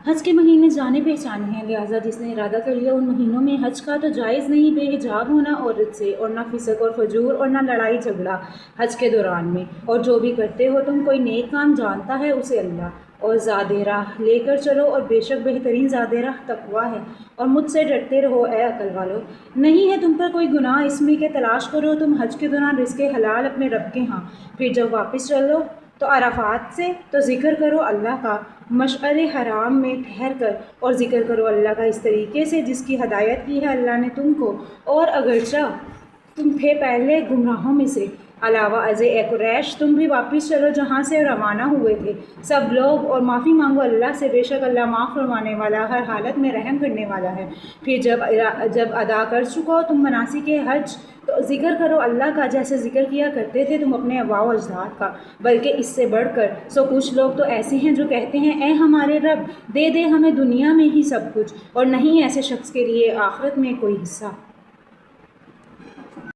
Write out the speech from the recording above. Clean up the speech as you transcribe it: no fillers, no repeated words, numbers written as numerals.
حج کے مہینے جانے پہچانے ہیں، لہٰذا جس نے ارادہ کر لیا ان مہینوں میں حج کا تو جائز نہیں بے حجاب ہونا عورت سے، اور نہ فسق اور فجور اور نہ لڑائی جھگڑا حج کے دوران میں، اور جو بھی کرتے ہو تم کوئی نیک کام جانتا ہے اسے اللہ، اور زاد راہ لے کر چلو، اور بے شک بہترین زاد راہ تقویٰ ہے، اور مجھ سے ڈرتے رہو اے عقل والو۔ نہیں ہے تم پر کوئی گناہ اس میں کہ تلاش کرو تم حج کے دوران رزق حلال اپنے رب کے ہاں، پھر جب واپس چلو تو عرفات سے تو ذکر کرو اللہ کا مشعر حرام میں ٹھہر کر، اور ذکر کرو اللہ کا اس طریقے سے جس کی ہدایت کی ہے اللہ نے تم کو، اور اگرچہ تم تھے پہلے گمراہوں میں سے۔ علاوہ ازیں اے قریش تم بھی واپس چلو جہاں سے روانہ ہوئے تھے سب لوگ، اور معافی مانگو اللہ سے، بے شک اللہ معاف فرمانے والا ہر حالت میں رحم کرنے والا ہے۔ پھر جب ادا کر چکو تم مناسک حج تو ذکر کرو اللہ کا جیسے ذکر کیا کرتے تھے تم اپنے آباء و اجداد کا، بلکہ اس سے بڑھ کر۔ سو کچھ لوگ تو ایسے ہیں جو کہتے ہیں اے ہمارے رب دے دے ہمیں دنیا میں ہی سب کچھ، اور نہیں ایسے شخص کے لیے آخرت میں کوئی حصہ۔